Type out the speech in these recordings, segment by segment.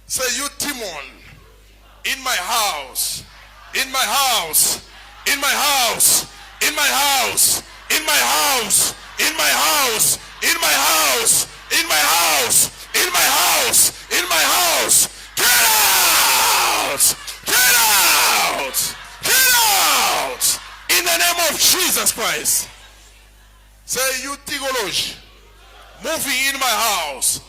Say, you demon in my house, in my house, in my house, in my house, in my house, in my house, in my house, in my house, in my house, in my house. Get out! Get out! Get out! In the name of Jesus Christ. Say, you tigolosh, moving in my house.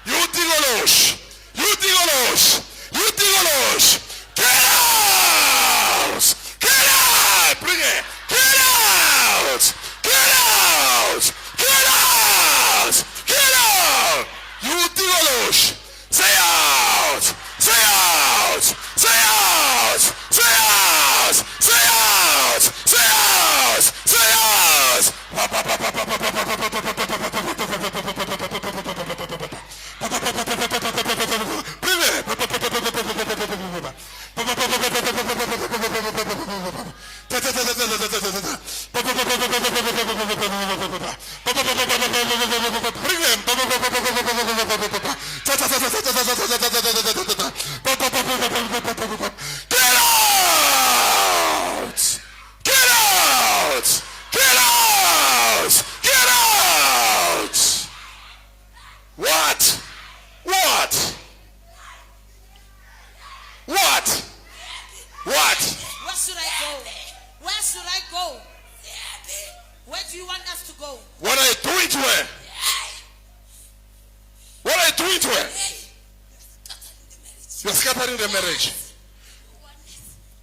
You tigolosh, you tigolosh, you tigolosh. Get out! Get out! Bring it! Get out! Get out! Get out! Get out! You tigolosh. Say out! Say out! Say out! Say out! Say out! Say out! Say out!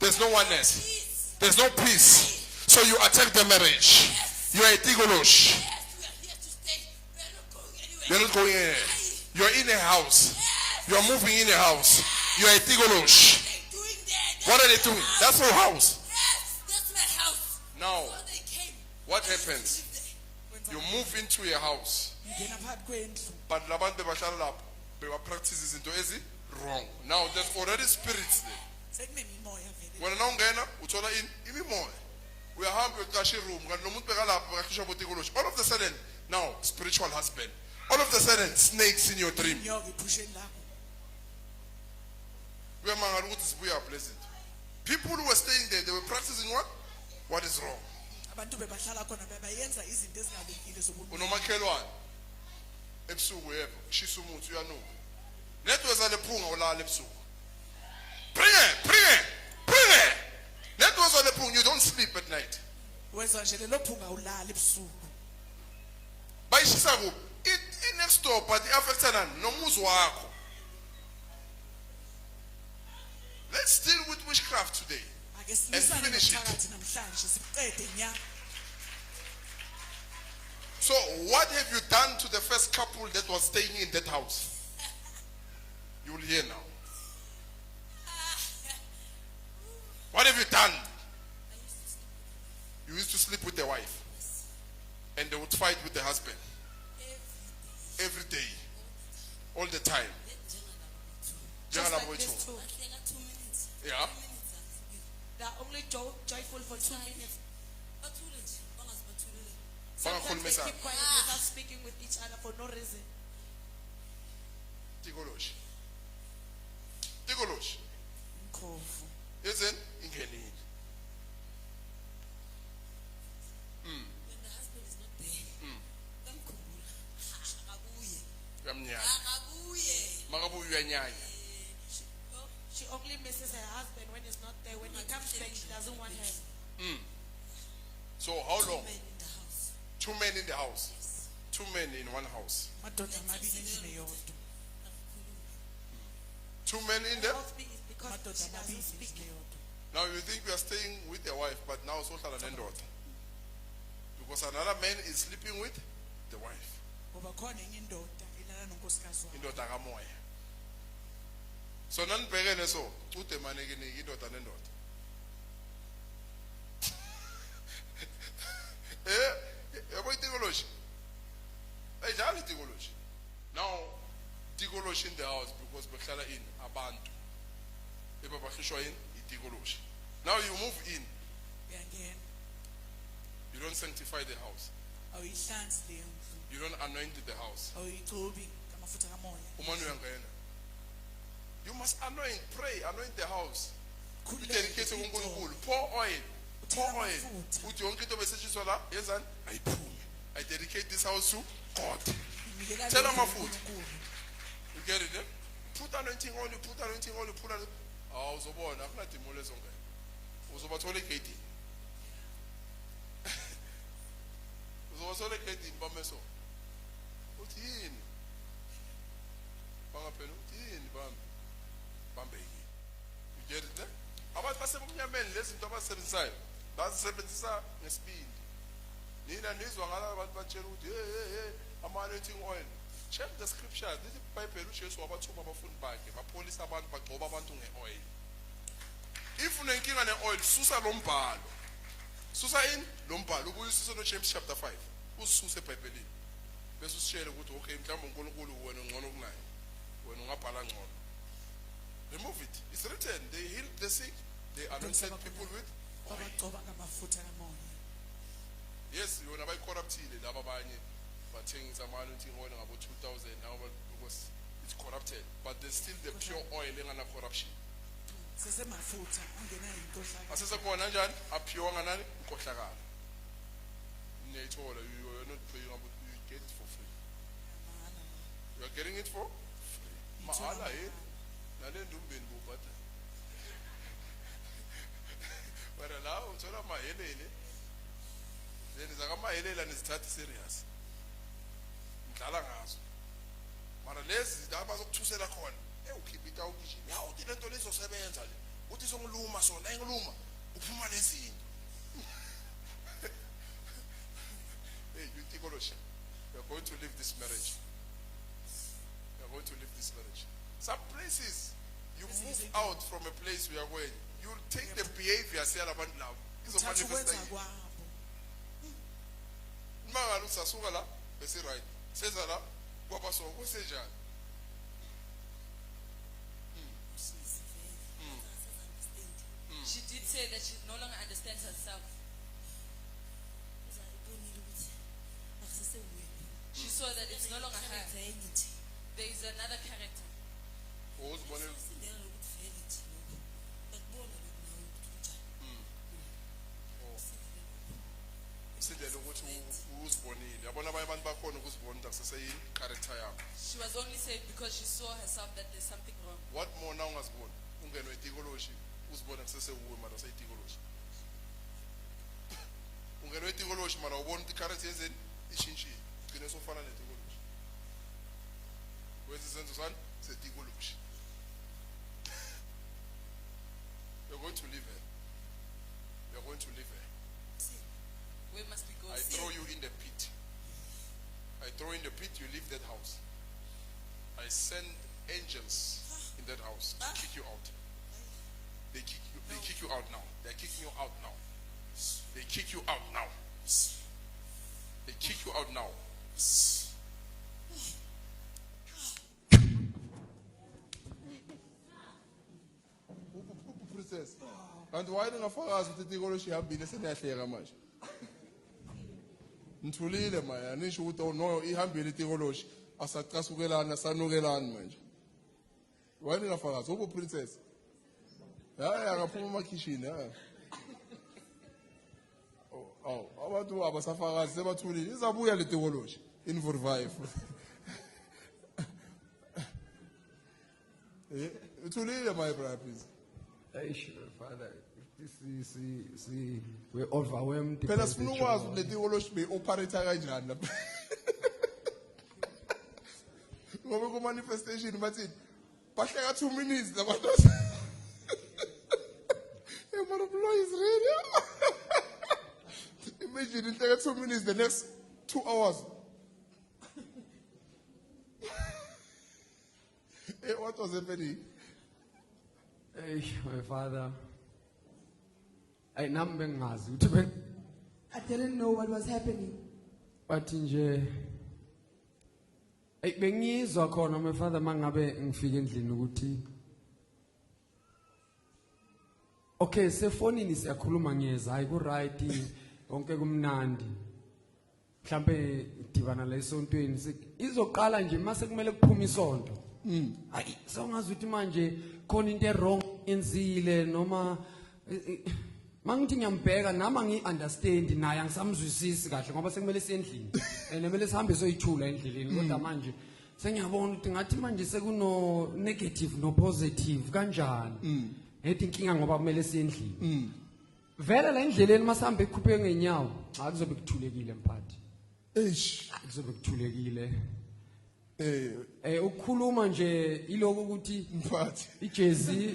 There's no oneness. There's no peace. So you attack the marriage. You are a tigolosh. You're not going anywhere. You're in a house. You're moving in a house. You're a tigolosh. What are they doing? That's your house. That's my house. Now, what happens? You move into a house. But Laban they were practicing into easy wrong. Now there's already spirits there. When now utola in imimoya. We are having a room. All of a sudden, now spiritual husband. All of a sudden, snakes in your dream. We are pleasant. People who were staying there, they were practicing what? What is wrong? Unomakhelwane ebusuku yebo shisa umuntu uyanuka network zalephunga ulala ebusuku bring it network zalephunga you don't sleep at night wenza nje lelo phunga ulala ebusuku bayishisa kuphi next door but affectana nomuzi wakho. Let's deal with witchcraft today and finish it. So what have you done to the first couple that was staying in that house? You will hear now. What have you done? You used to sleep with the wife and they would fight with the husband every day, all the time. Just like this too. Yeah. They are only joyful for 2 minutes. Sometimes they keep quiet without speaking with each other for no reason. Tigolosh. Isn't ingenini. When the husband is not there, She only misses her husband when he's not there. When he comes back, she doesn't want him. So how long? 2 men in the house. 2 men in the house. 2 men in one house. 2 men in there? Because she doesn't speak. Now you think we are staying with your wife, but now so shall an daughter. Because another man is sleeping with the wife. Indoda kamoya. So nanibhekene so ude manekene indoda nendoda. Yabo itigoloshi. Ejali itigoloshi. Now itigoloshi in the house because behlala in abantu. Eba bakhishwa in itigoloshi. Now you move in. You don't sanctify the house. You don't anoint the house. Umanu uyangena. You must anoint, pray, anoint the house. You Khuleka dedicate uNkulunkulu. Pour oil. Pour oil. Uthi yonke into besetshenziswa la, yenzani? Ayiphume. I dedicate this house to God. Nikela Tell lokhu them a food. uNkulunkulu. You get it? Eh? Put anointing oil, you put anointing oil, you put anointing. Ah, uzobona akunadimo lezonke. Uzobathola egate. Uzobathola egate bameso. Uthi yini? Bangaphela uthi yini bami? Bambeki. You get it? Eh? Abantu basebumnyameni lezi zinto abasebenzisayo. Bazisebenzisa ngesibindi. Nina nizwa ngala abantu batshela ukuthi hey anointing oil. Check the scripture. This is Bible uJesu wabathuma abafundi bakhe bapolisa abantu bagcoba abantu ngeoil. If unenkinga neoil susa lo mbhalo. Susa ini lo mbhalo ubuyisise no James chapter 5. Usisuse eBhayibhelini. Bese usishele ukuthi okay mhlawumbe uNkulunkulu wena ngcono kunaye. Wena ungabhala ngcono. Remove it. It's written. They healed the sick. They anointed people with oil. Babagcoba ngamafutha kamoya. Yes, yona bayicorruptile laba abanye bathengisa ama-anointing oil ngabo 2000 now because it's corrupted, but there's still the pure oil engana corruption. Sesemafutha angena inkohlakalo. Asesekhona kanjani apure nganani inkohlakalo. Niyayithola, you're not paying about, you get it for free. You're getting it for free. Mahala nale ndumbeni bubhata. Wena la uthola mahelele. Then zakamahelela nizithatha serious. Ngidlala ngazo. Mara lezi laba zokuthusela khona. Ukhipita ukishini. Ya uthi lento lezosebenza le. Uthi songiluma sona, engiluma uphuma lezinto. Hey, you think you're going to leave this marriage. You're going to leave this marriage. Some places you move out from a place we are going. You take the behavior say about love. It's a Thatha ukwenza manifestation. kwabo. Mangalo usasuka la bese right. Seza la kwaba so kusenjani. She did say that she no longer understands herself. She saw that it's no longer her. There is another character. Uzibone sindele ukuthi uzibonile. Yabona abanye abantu bakhona ukuzibona ukuthi akuseseyini character yakho. She was only saved because she saw herself that there's something wrong. What more now ungazibona? Ungenwe etikoloshi uzibona kusesewuwe mara seyitikoloshi. Ungenwe etikoloshi mara ubona ukuthi character yenzeni ishintshile. Ugcine sofana netikoloshi. Wenza izenzo sani setikoloshi. You're going to leave her. You're going to leave her. Where must we go? I throw you in the pit. I throw in the pit, you leave that house. I send angels in that house to kick you out. They kick you out now. They're kicking you out now. They kick you out now. They kick you out now. Princess. And why don't I follow us with the theology have been a much? Ntulile maya nisho ukuthi no ihambile theology asaqasukelana sanukelana manje. Why ningafakazi ubu princess? Ya ngaphuma emakhishini ha. Oh, abantu abasafakazi sebathulile izabuya le theology in revive. Uthulile my brother please. Father, we're overwhelmed. Phela sifuna ukwazi ukuthi le theology be operate kanjani lapha. Ngoba ku manifestation bathi bahleka 2 minutes labantu. Hey man of law is ready. Imagine it take 2 minutes the next 2 hours. Hey, what was happening? Hey, my father. I didn't know what was happening. But nje bengizwa khona my father mangabe ngifike endlini ukuthi okay sefonini siyakhuluma ngiyeza hayi ku right konke kumnandi mhlambe idibana la esontweni izoqala nje mase kumele kuphuma isonto hayi sawungazi ukuthi manje khona into wrong enzile noma mangithi ngiyambheka nama ngi-understand naye angisamzwisisi kahle ngoba sekumele siyendlini and kumele sihambe soyithula endleleni kodwa manje sengiyabona ukuthi ngathi manje sekuno negative no positive kanjani ethi inkinga ngoba kumele siyendlini vele la endleleni masihambe ekhupheke ngenyawo akuzobe kuthulekile mphathi Eish. akuzobe kuthulekile Eh, ukukhuluma nje iloko ukuthi Mphathi. ijezi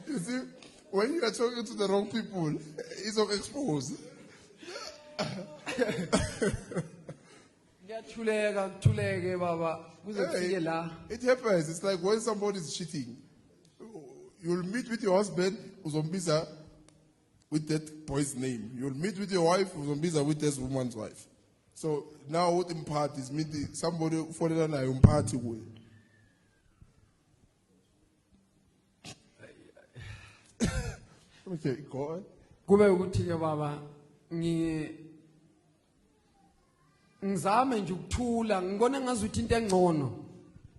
You see, when you are talking to the wrong people, it's exposed. kuthuleke baba kuze kufike la It happens. It's like when somebody is cheating. You'll meet with your husband, uzombiza with that boy's name. You'll meet with your wife, uzombiza with this woman's wife. So now what impart is meeting somebody for the party way. Okay, go on. kube ukuthi ke baba ngizame nje ukuthula ngibona ngazuthi into engcono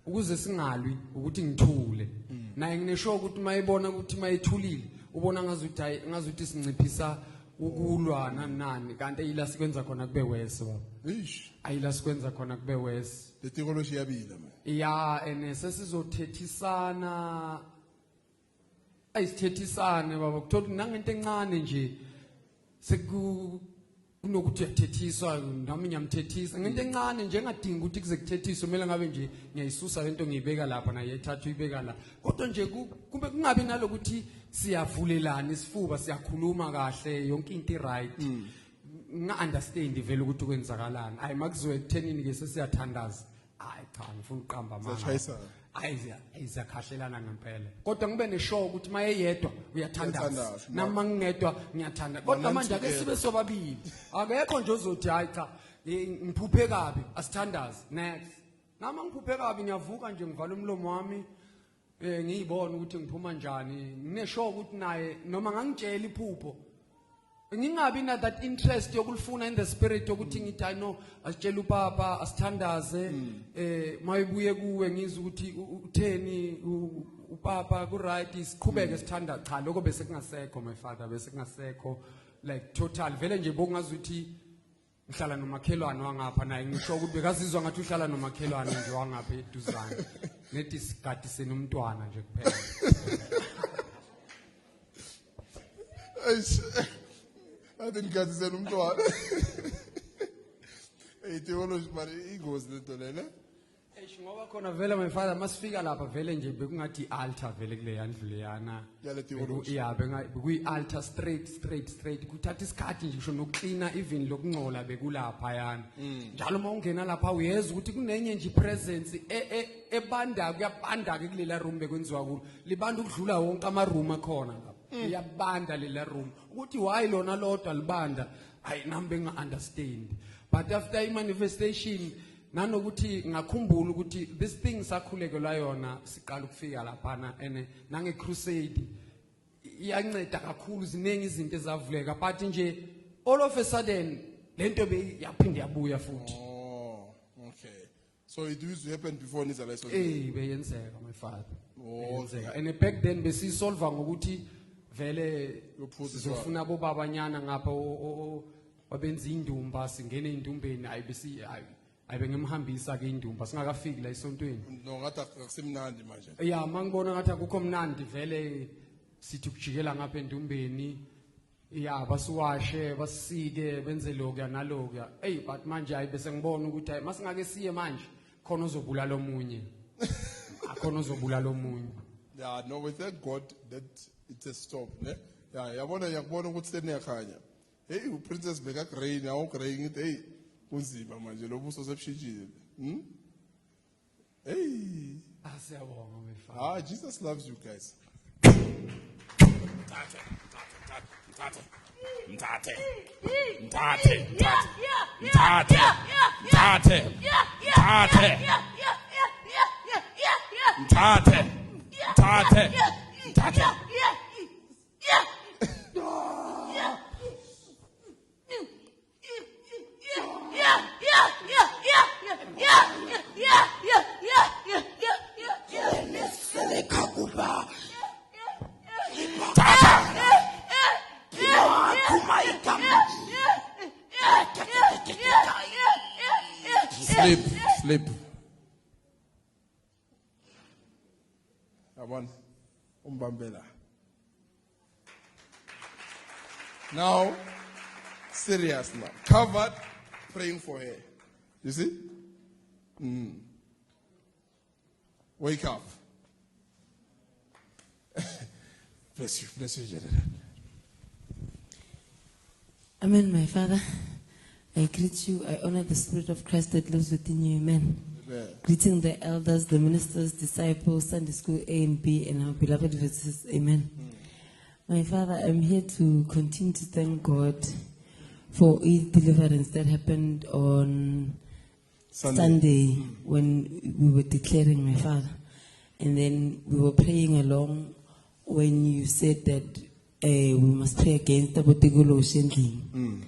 ukuze singalwi ukuthi ngithule naye nginesho ukuthi mayibona ukuthi mayithulile ubona ngazuthi hayi ngazuthi sinciphisa ukulwa nani kanti ayila sikwenza khona kube wese baba Ish. ayila sikwenza khona kube wese The theology yabila man. ya ene sesizothethisana ayisithethisane baba kuthola nangento encane nje kunokuthi uyathethiswa nami ngiyamthethisa ngento encane nje engadingi ukuthi kuze kuthethiswe kumele ngabe nje ngiyayisusa lento ngiyibeka lapha naye ethatha uyibeka la kodwa nje kube kungabi nalokuthi siyavulelana isifuba siyakhuluma kahle yonke into right nga-understand vele ukuthi kwenzakalani hayi makuziwe ekuthenini ke sesiyathandaza hayi cha ngifuna uqamba amanga Siyashayisana. ayizakhahlelana ngempela kodwa ngibe neshow ukuthi maye yedwa uyathandaza Uyathandaza. nami ngingedwa ngiyathanda kodwa manje ake sibe sobabili akekho nje ozothi hayi cha ngiphuphe kabi asithandaze next nami ngiphuphe kabi ngiyavuka nje ngivala umlomo wami ngiyibona ukuthi ngiphuma njani ngineshow ukuthi naye noma ngangitshela iphupho ngingabi na that interest yokulifuna in the spirit ukuthi ngithi I know asitshela upapa asithandaze mayibuye kuwe ngizwe ukuthi utheni upapa ku right isiqhubeke sithanda cha lokho bese kungasekho my father bese kungasekho like total vele nje bokungazuthi ngihlala nomakhelwane wangapha naye ngisho ukuthi bekazizwa ngathi uhlala nomakhelwane nje wangapha eduzane nethi sigadi senomntwana nje kuphela Eish. I didn't get to say umntwana. Hey, theology but egos lento lena. ngoba khona vele my father masifika lapha vele nje bekungathi altar vele kule yandlu leyana Yale theology. yeah bekuyi altar straight kuthatha isikhathi nje kusho nokucleana even lokungcola bekulapha yana njalo uma ungena lapha uyeza ukuthi kunenye nje presence ebanda kuyabanda ke kulela room bekwenziwa kulo libanda ukudlula wonke ama room akhona lapha iyabanda lela room ukuthi why lona lodwa libanda hayi nami benga understand but after I manifestation nanokuthi ngakhumbula ukuthi this thing sakhulekelwa yona siqala ukufika lapha ene nange crusade iyanceda kakhulu ziningi izinto ezavuleka but nje all of a sudden lento beyaphinde yabuya futhi Oh, okay. So it used to happen before Nizala so. beyenzeka my father Oh, beyenzeka and back then besisolva ngokuthi vele Yophuziswa. sizofuna bobabanyana ngapha wabenza indumba singene indumbeni ayibengimhambisa ke indumba singakafiki la esontweni No, ngathi akusemnandi manje. ya mangibona ngathi akukho mnandi vele sithi kujikela ngapha endumbeni ya basiwashe basike benze lokya nalokya but manje hayi bese ngibona ukuthi hayi masingake siye manje khona uzobulala omunye akhona uzobulala omunye Yeah, no, we thank God that it's a stop, ne? Yeah, yakubona ukuthi seniyakhanya. Hey, uPrincess Beka Grain, awu Grain ngithi hey, kunzima manje lobuso sebushintshile. Hey, asiyabonga mfana Jesus loves you guys. Sleep. Come on. Umbambela. Now, serious now. Covered, praying for her. You see? Wake up. Bless you, General. Amen, my Father. I greet you. I honor the Spirit of Christ that lives within you. Amen. Amen. Greeting the elders, the ministers, disciples, Sunday school A and B, and our beloved visitors. Amen. My Father, I'm here to continue to thank God for His deliverance that happened on Sunday when we were declaring, my Father. And then we were praying along when you said that we must pray against the Botegolo Shendling.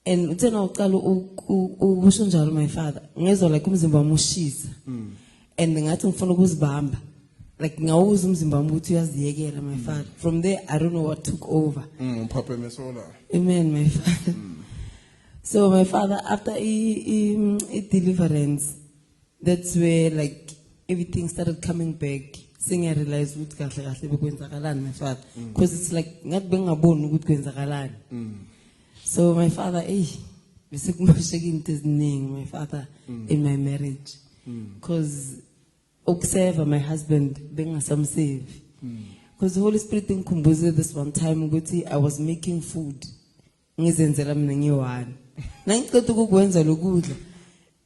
And then I'll tell you, my Father, like Mushis. And the Natum follows Bamba. Like now, my Father. From there, I don't know what took over. Amen, my Father. So, my Father, after a deliverance, that's where like everything started coming back. Saying I realized what my Father, because it's like not being a bone good. So, my Father, my Father, in my marriage, because observe my husband being some save. Because the Holy Spirit in Kumbuze this one time, I was making food.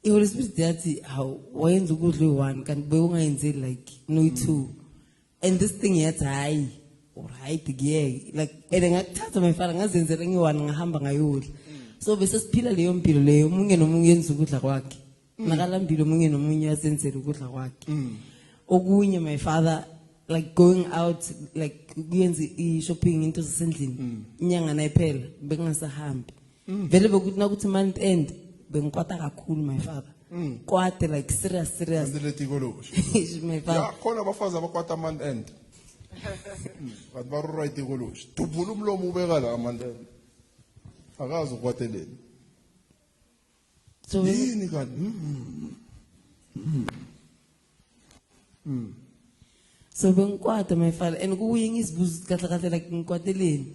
The Holy Spirit said, how why the good one can be like no two. And this thing yet I or right like my father so besides Pila Leon Pilo, Mungan Mungan so good like Nagalam Pilo Mungan Munya sense good like Ogunya, my father, like going out, like shopping into something. Nyang and I pell, Bengas a ham. Very good now to month end. Ben kwata cool, my Father. Quite like serious. My Father. Yeah, call our father about a man end. But Baru right the Golush. To Bulumlo Mubegala, Amanda. Agazo Guatele. So, so Ben Quata, my Father, and going is boost like in Quatelin.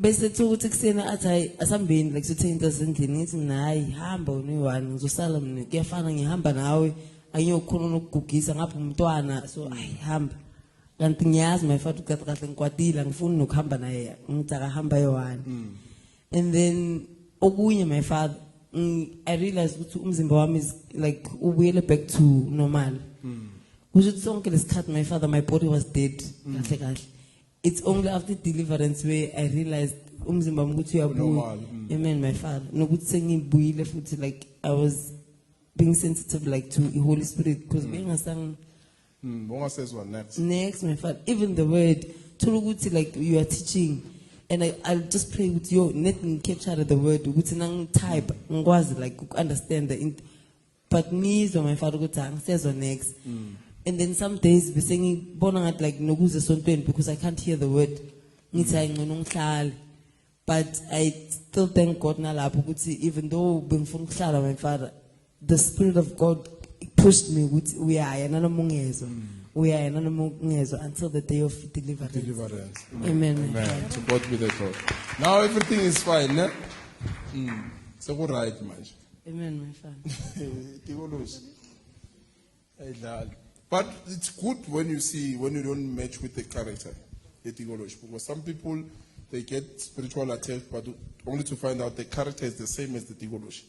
Bese to ukusena athi asambeni like so10,000 ngithi nayi hamba uniwani ngizosala mina kuyafana ngihamba nawe angiyokhona ukugugisa ngapha umntwana so ayihamba kanti ngiyazi my Father kahle ngikwatile ngifuna nokuhamba naye ngithi akahamba yewani and then okunye my Father I realized ukuthi umzimba wami is like ubuyele back to normal kusho ukuthi sonke lesikhathi my Father my body was dead kahle. It's only after deliverance where I realized umzimba mkuthi uyabuya. Amen, my Father. Nokuthi sengibuyile futhi like I was being sensitive like to the Holy Spirit because being a song. Bonga says what next? Next, my Father. Even the word to like you are teaching, and I'll just pray with you. Nothing capture the word. Ukuthi nang type ngwazi like understand the. But me so my Father go says on next. And then some days we singing bonangat like noguze sontweni because I can't hear the word. But I still thank God nalapho ukuthi even though bengifuna ukuhlala my Father, the Spirit of God pushed me ukuthi uyaya nanomungezo. Uyaya nanomungezo until the day of deliverance. Amen. Amen. To God be the glory. Now everything is fine, ne? So go right, man. Amen, my Father. But it's good when you don't match with the character, because some people they get spiritual attack, but only to find out the character is the same as the tigolosh.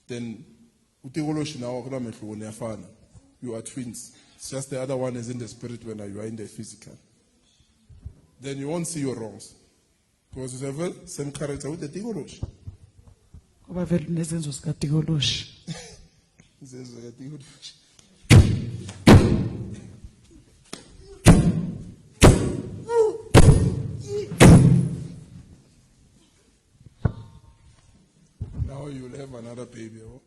Then now you are twins. It's just the other one is in the spirit when you are in the physical. Then you won't see your wrongs, because you have the same character with the tigolosh. Now you'll have another baby. Oh?